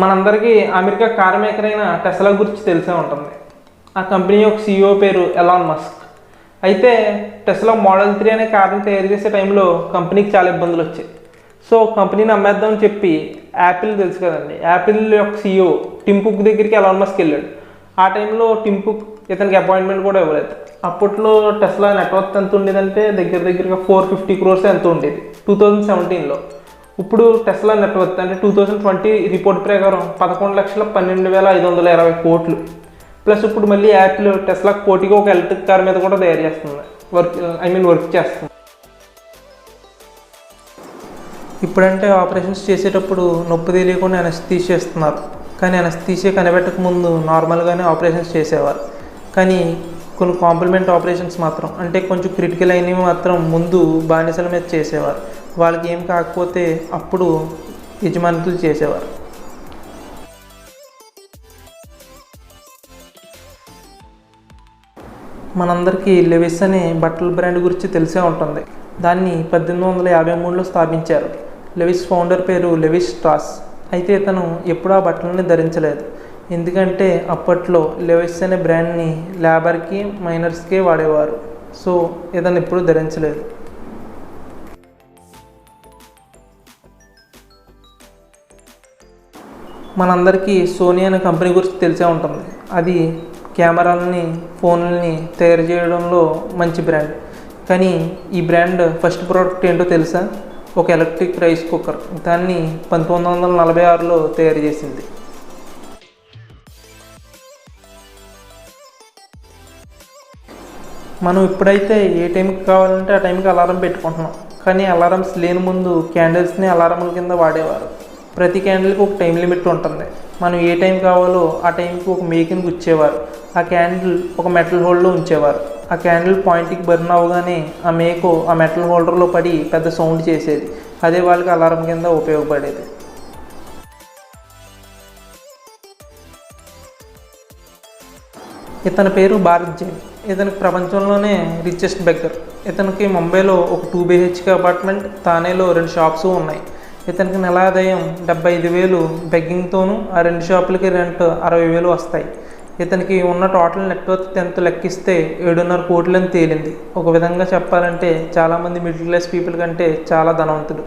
మనందరికీ America car maker అయిన Tesla గురించి తెలిసే ఉంటుంది. ఆ కంపెనీ యొక్క CEO పేరు ఎలాన్ మస్క్. అయితే టెస్లా మోడల్ 3 అనే కార్ని తయారు చేసే టైంలో కంపెనీకి చాలా ఇబ్బందులు వచ్చాయి. సో కంపెనీని అమ్మేద్దామని చెప్పి యాపిల్ తెలుసు కదండి, యాపిల్ యొక్క CEO టిమ్ కుక్ దగ్గరికి ఎలాన్ మస్క్ వెళ్ళాడు. ఆ టైంలో టిమ్ కుక్ ఇతనికి అపాయింట్మెంట్ కూడా ఇవ్వలేదు. అప్పట్లో టెస్లా నెట్వర్క్ ఎంత ఉండేదంటే దగ్గరగా 450 crores ఎంత ఉండేది 2017లో. ఇప్పుడు టెస్లా నెట్వర్క్ అంటే 2020 రిపోర్ట్ ప్రకారం 11,12,520 కోట్లు. ప్లస్ ఇప్పుడు మళ్ళీ యాపిల్ టెస్లాకి పోటీగా ఒక ఎలక్ట్రిక్ కార్ మీద కూడా తయారు చేస్తుంది, వర్క్ చేస్తుంది. ఇప్పుడంటే ఆపరేషన్స్ చేసేటప్పుడు నొప్పి తెలియకుండా అనస్థీషియా, కానీ అనస్థీషియా కనిపెట్టక ముందు నార్మల్గానే ఆపరేషన్స్ చేసేవారు. కానీ కొన్ని కాంప్లిమెంట్ ఆపరేషన్స్ మాత్రం, అంటే కొంచెం క్రిటికల్ అయినవి మాత్రం ముందు బానిసల మీద చేసేవారు. వాళ్ళకి ఏం కాకపోతే అప్పుడు యజమానులు చేసేవారు. మనందరికీ లెవిస్ అనే బట్టల బ్రాండ్ గురించి తెలిసే ఉంటుంది. దాన్ని 1853లో స్థాపించారు. లెవిస్ ఫౌండర్ పేరు లెవి స్ట్రాస్. అయితే ఇతను ఎప్పుడూ ఆ బట్టలని ధరించలేదు. ఎందుకంటే అప్పట్లో లెవిస్ అనే బ్రాండ్ని లేబర్కి, మైనర్స్కే వాడేవారు. సో ఇతను ఎప్పుడూ ధరించలేదు. మనందరికీ సోనీ అనే కంపెనీ గురించి తెలిసే ఉంటుంది. అది కెమెరాలని, ఫోన్లని తయారు చేయడంలో మంచి బ్రాండ్. కానీ ఈ బ్రాండ్ ఫస్ట్ ప్రోడక్ట్ ఏంటో తెలుసా? ఒక ఎలక్ట్రిక్ రైస్ కుక్కర్. దాన్ని 1946లో తయారు చేసింది. మనం ఇప్పుడైతే ఏ టైంకి కావాలంటే ఆ టైంకి అలారం పెట్టుకుంటున్నాం. కానీ అలారమ్స్ లేని ముందు క్యాండిల్స్ని అలారంల కింద వాడేవారు. ప్రతి క్యాండిల్కి ఒక టైం లిమిట్ ఉంటుంది. మనం ఏ టైం కావాలో ఆ టైంకి ఒక మేకిని గుచ్చేవారు. ఆ క్యాండిల్ ఒక మెటల్ హోల్డ్లో ఉంచేవారు. ఆ క్యాండిల్ పాయింట్కి బర్న్ అవగానే ఆ మేకు ఆ మెటల్ హోల్డర్లో పడి పెద్ద సౌండ్ చేసేది. అదే వాళ్ళకి అలారం కింద ఉపయోగపడేది. ఇతని పేరు భారత్ జైన్. ఇతనికి ప్రపంచంలోనే రిచెస్ట్ బెగ్గర్. ఇతనికి ముంబైలో ఒక 2 BHK అపార్ట్మెంట్, థానేలో 2 షాప్స్ ఉన్నాయి. ఇతనికి నెల ఆదాయం 75,000 బెగ్గింగ్తోనూ, ఆ 2 షాపులకి రెంట్ 60,000 వస్తాయి. ఇతనికి ఉన్న టోటల్ నెట్వర్క్ ఎంత లెక్కిస్తే 7.5 కోట్లని తేలింది. ఒక విధంగా చెప్పాలంటే చాలామంది మిడిల్ క్లాస్ పీపుల్ కంటే చాలా ధనవంతుడు.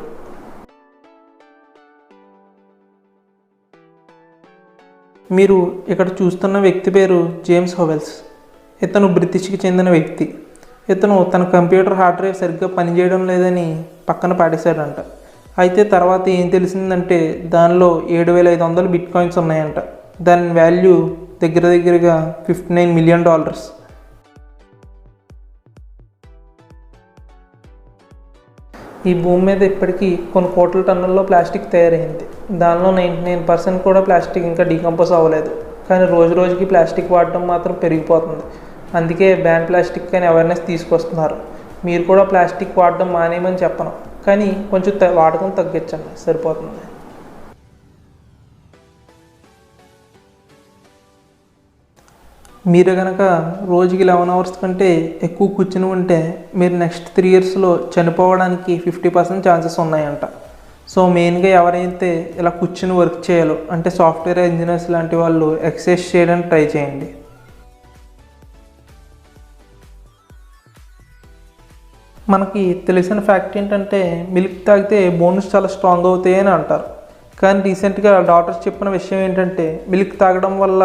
మీరు ఇక్కడ చూస్తున్న వ్యక్తి పేరు జేమ్స్ హోవెల్స్. ఇతను బ్రిటిష్కి చెందిన వ్యక్తి. ఇతను తన కంప్యూటర్ హార్డ్ డ్రైవ్ సరిగ్గా పనిచేయడం లేదని పక్కన పాడేశాడంట. అయితే తర్వాత ఏం తెలిసిందంటే దానిలో 7,500 బిట్ కాయిన్స్ ఉన్నాయంట. దాని వాల్యూ దగ్గరగా $59 మిలియన్. ఈ భూమి మీద ఇప్పటికీ కొన్ని కోట్ల టన్నుల్లో ప్లాస్టిక్ తయారైంది. దానిలో 99% కూడా ప్లాస్టిక్ ఇంకా డీకంపోజ్ అవ్వలేదు. కానీ రోజు రోజుకి ప్లాస్టిక్ వాడటం మాత్రం పెరిగిపోతుంది. అందుకే బ్యాన్ ప్లాస్టిక్ అని అవేర్నెస్ తీసుకొస్తున్నారు. మీరు కూడా ప్లాస్టిక్ వాడడం మానేయమని చెప్పను, కానీ కొంచెం వాడకం తగ్గించండి, సరిపోతుంది. మీరు కనుక రోజుకి 11 అవర్స్ కంటే ఎక్కువ కూర్చుని ఉంటే మీరు నెక్స్ట్ 3 ఇయర్స్లో చనిపోవడానికి 50% ఛాన్సెస్ ఉన్నాయంట. సో మెయిన్గా ఎవరైతే ఇలా కూర్చుని వర్క్ చేయాలో, అంటే సాఫ్ట్వేర్ ఇంజనీర్స్ లాంటి వాళ్ళు ఎక్సర్సైజ్ చేయడానికి ట్రై చేయండి. మనకి తెలిసిన ఫ్యాక్ట్ ఏంటంటే మిల్క్ తాగితే బోన్స్ చాలా స్ట్రాంగ్ అవుతాయి అని అంటారు. కానీ రీసెంట్గా డాక్టర్స్ చెప్పిన విషయం ఏంటంటే మిల్క్ తాగడం వల్ల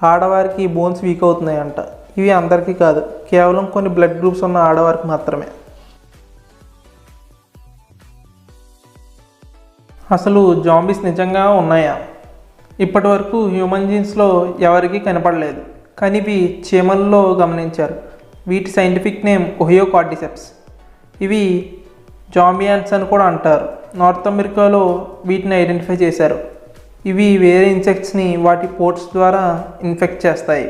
ఆడవారికి బోన్స్ వీక్ అవుతున్నాయంట. ఇవి అందరికీ కాదు, కేవలం కొన్ని బ్లడ్ గ్రూప్స్ ఉన్న ఆడవారికి మాత్రమే. అసలు జాంబీస్ నిజంగా ఉన్నాయా? ఇప్పటి వరకు హ్యూమన్ జీన్స్లో ఎవరికీ కనపడలేదు, కానీ ఇవి చీమల్లో గమనించారు. వీటి సైంటిఫిక్ నేమ్ ఒహియో కార్డిసెప్స్. ఇవి జాంబియాన్స్ అని కూడా అంటారు. నార్త్ అమెరికాలో వీటిని ఐడెంటిఫై చేశారు. ఇవి వేరే ఇన్సెక్ట్స్ని వాటి పోర్ట్స్ ద్వారా ఇన్ఫెక్ట్ చేస్తాయి.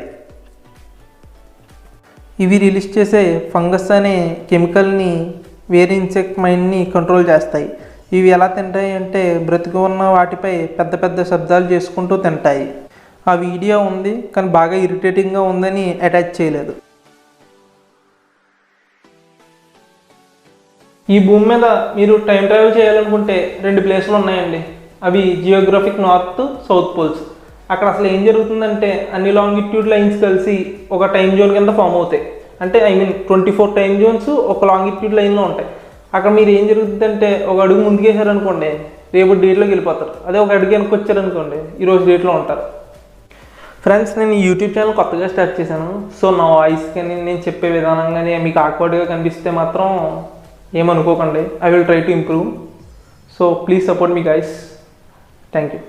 ఇవి రిలీజ్ చేసే ఫంగస్ అనే కెమికల్ని వేరే ఇన్సెక్ట్ మైండ్ని కంట్రోల్ చేస్తాయి. ఇవి ఎలా తింటాయి అంటే బ్రతికి ఉన్న వాటిపై పెద్ద పెద్ద శబ్దాలు చేసుకుంటూ తింటాయి. ఆ వీడియో ఉంది, కానీ బాగా ఇరిటేటింగ్గా ఉందని అటాచ్ చేయలేదు. ఈ భూమి మీద మీరు టైం ట్రావెల్ చేయాలనుకుంటే 2 ప్లేసులు ఉన్నాయండి. అవి జియోగ్రఫిక్ నార్త్ సౌత్ పోల్స్. అక్కడ అసలు ఏం జరుగుతుందంటే అన్ని లాంగిట్యూడ్ లైన్స్ కలిసి ఒక టైం జోన్ కింద ఫామ్ అవుతాయి. అంటే 24 టైం జోన్స్ ఒక లాంగిట్యూడ్ లైన్లో ఉంటాయి. అక్కడ మీరు ఏం జరుగుతుందంటే ఒక అడుగు ముందుకేసారనుకోండి, రేపు డేట్లోకి వెళ్ళిపోతారు. అదే ఒక అడుగు వెనక్కి వచ్చారనుకోండి, ఈరోజు డేట్లో ఉంటారు. ఫ్రెండ్స్, నేను ఈ యూట్యూబ్ ఛానల్ కొత్తగా స్టార్ట్ చేశాను. సో నా వాయిస్ కానీ నేను చెప్పే విధానం కానీ మీకు ఆక్వర్డ్గా కనిపిస్తే మాత్రం ఏమనుకోకండి. I will try to improve. So please support me guys. Thank you.